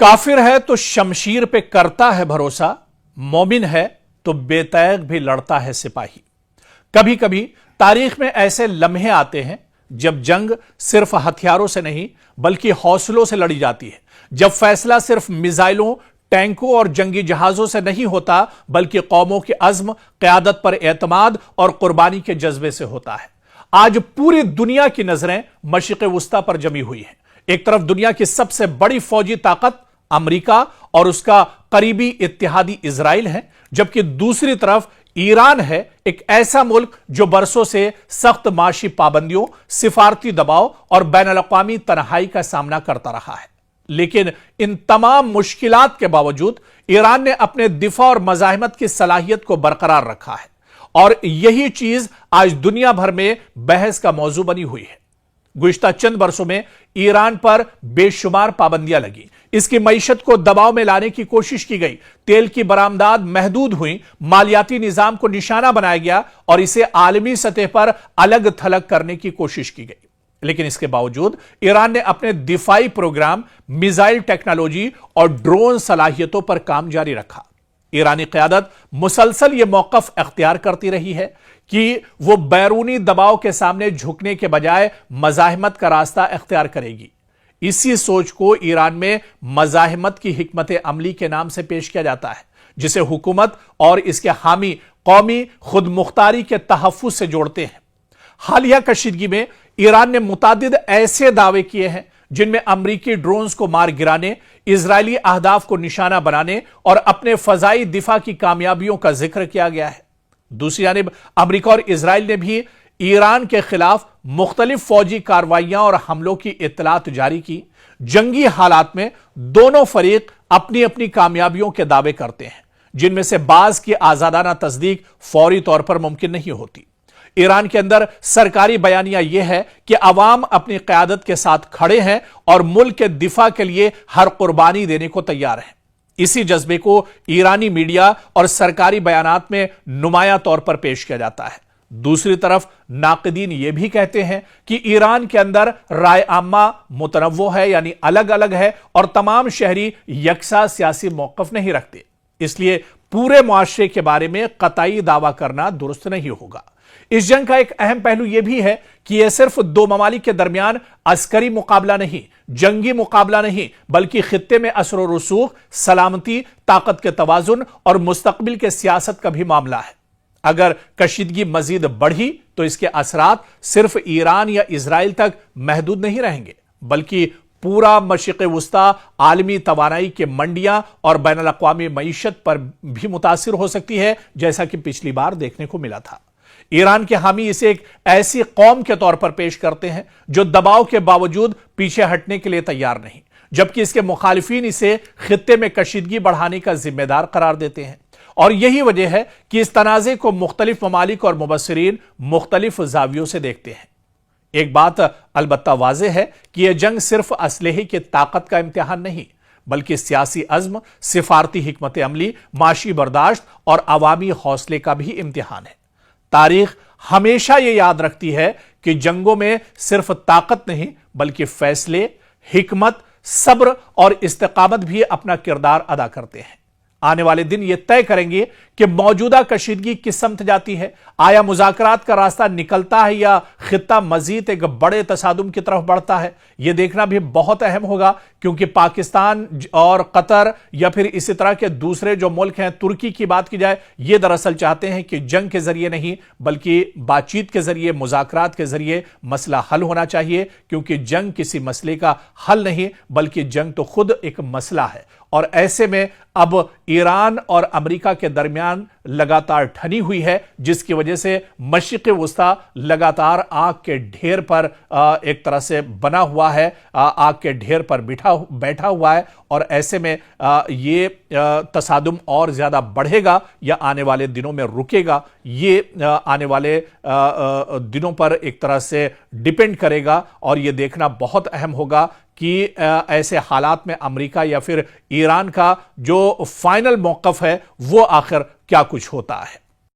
काफिर है तो शमशीर पे करता है भरोसा, मोमिन है तो बेतैग भी लड़ता है सिपाही। कभी कभी तारीख में ऐसे लम्हे आते हैं जब जंग सिर्फ हथियारों से नहीं बल्कि हौसलों से लड़ी जाती है, जब फैसला सिर्फ मिसाइलों, टैंकों और जंगी जहाजों से नहीं होता बल्कि कौमों के अज़्म, क़यादत पर एतमाद और कुर्बानी के जज्बे से होता है। आज पूरी दुनिया की नजरें मशरिक़ वुस्ता पर जमी हुई हैं। एक तरफ दुनिया की सबसे बड़ी फौजी ताकत अमेरिका और उसका करीबी इत्तेहादी इजराइल है, जबकि दूसरी तरफ ईरान है, एक ऐसा मुल्क जो बरसों से सख्त माशी पाबंदियों, सिफारती दबाव और बैनुल-अक़वामी तन्हाई का सामना करता रहा है। लेकिन इन तमाम मुश्किलात के बावजूद ईरान ने अपने दिफा और मज़ाहिमत की सलाहियत को बरकरार रखा है और यही चीज आज दुनिया भर में बहस का मौजू बनी हुई है। गुज़िश्ता चंद बरसों में ईरान पर बेशुमार पाबंदियां लगी, इसकी मईशत को दबाव में लाने की कोशिश की गई, तेल की बरामदात महदूद हुई, मालियाती निजाम को निशाना बनाया गया और इसे आलमी सतह पर अलग थलग करने की कोशिश की गई। लेकिन इसके बावजूद ईरान ने अपने दिफाई प्रोग्राम, मिसाइल टेक्नोलॉजी और ड्रोन सलाहियतों पर काम जारी रखा। ईरानी क़यादत मुसलसल यह मौक़िफ़ अख्तियार करती रही है कि वो बैरूनी दबाव के सामने झुकने के बजाय मज़ाहिमत का रास्ता अख्तियार करेगी। इसी सोच को ईरान में मज़ाहिमत की हिकमत अमली के नाम से पेश किया जाता है, जिसे हुकूमत और इसके हामी कौमी खुद मुख्तारी के तहफ़्फ़ुज़ से जोड़ते हैं। हालिया कशीदगी में ईरान ने मुतादिद ऐसे दावे किए हैं जिनमें अमरीकी ड्रोन्स को मार गिराने, इजरायली अहदाफ को निशाना बनाने और अपने फजाई दिफा की कामयाबियों का जिक्र किया गया है। दूसरी जानिब अमरीका और इजराइल ने भी ईरान के खिलाफ मुख्तलिफ फौजी कार्रवाइयां और हमलों की इत्तलात जारी की। जंगी हालात में दोनों फरीक अपनी अपनी कामयाबियों के दावे करते हैं, जिनमें से बाज की आजादाना तस्दीक फौरी तौर पर मुमकिन नहीं होती। ईरान के अंदर सरकारी बयानिया यह है कि अवाम अपनी क़यादत के साथ खड़े हैं और मुल्क के दिफा के लिए हर कुर्बानी देने को तैयार हैं। इसी जज्बे को ईरानी मीडिया और सरकारी बयानात में नुमाया तौर पर पेश किया जाता है। दूसरी तरफ नाक़िदीन यह भी कहते हैं कि ईरान के अंदर राय आम्मा मुतनव्वो है, यानी अलग अलग है और तमाम शहरी यकसा सियासी मौक़िफ़ नहीं रखते। इसलिए पूरे मुआशरे के बारे में कतई दावा करना दुरुस्त नहीं होगा। इस जंग का एक अहम पहलू यह भी है कि यह सिर्फ दो ममालिक के दरमियान अस्करी मुकाबला नहीं, जंगी मुकाबला नहीं, बल्कि खित्ते में असर और रसूख, सलामती, ताकत के तवाजुन और मुस्तकबिल के सियासत का भी मामला है। अगर कशीदगी मजीद बढ़ी तो इसके असरात सिर्फ ईरान या इजराइल तक महदूद नहीं रहेंगे, बल्कि पूरा मशरिक़ वुस्ता आलमी तवानाई के मंडियां और बैनुल-अक़वामी मईशत पर भी मुतासिर हो सकती है, जैसा कि पिछली बार देखने को मिला था। ईरान के हामी इसे एक ऐसी कौम के तौर पर पेश करते हैं जो दबाव के बावजूद पीछे हटने के लिए तैयार नहीं, जबकि इसके मुखालिफिन इसे खित्ते में कशीदगी बढ़ाने का जिम्मेदार करार देते हैं। और यही वजह है कि इस तनाज़े को मुख्तलिफ ममालिक और मुबस्सिरीन मुख्तलिफ ज़ावियों से देखते हैं। एक बात अलबत्ता वाज़ेह है कि यह जंग सिर्फ असलहे की ताकत का इम्तिहान नहीं, बल्कि सियासी अज़्म, सिफारती हिकमत अमली, माशी बर्दाश्त और अवामी हौसले का भी इम्तिहान है। तारीख हमेशा यह याद रखती है कि जंगों में सिर्फ ताकत नहीं बल्कि फैसले, हिकमत, सब्र और इस्तिकामत भी अपना किरदार अदा करते हैं। आने वाले दिन यह तय करेंगे कि मौजूदा कशीदगी किस समत जाती है। आया मुज़ाकरात का रास्ता निकलता है या खित्ता मजीद एक बड़े तसादुम की तरफ बढ़ता है। यह देखना भी बहुत अहम होगा, क्योंकि पाकिस्तान और कतर या फिर इसी तरह के दूसरे जो मुल्क हैं, तुर्की की बात की जाए, ये दरअसल चाहते हैं कि जंग के जरिए नहीं बल्कि बातचीत के जरिए, मुज़ाकरात के जरिए मसला हल होना चाहिए, क्योंकि जंग किसी मसले का हल नहीं बल्कि जंग तो खुद एक मसला है। और ऐसे में अब ईरान और अमेरिका के दरमियान लगातार ठनी हुई है, जिसकी वजह से मशरिक़ वुस्ता लगातार आग के ढेर पर एक तरह से बना हुआ है, आग के ढेर पर बैठा हुआ है। और ऐसे में ये तसादुम और ज्यादा बढ़ेगा या आने वाले दिनों में रुकेगा, ये आने वाले दिनों पर एक तरह से डिपेंड करेगा। और ये देखना बहुत अहम होगा कि ऐसे हालात में अमेरिका या फिर ईरान का जो फाइनल मौक़िफ़ है वो आखिर क्या कुछ होता है।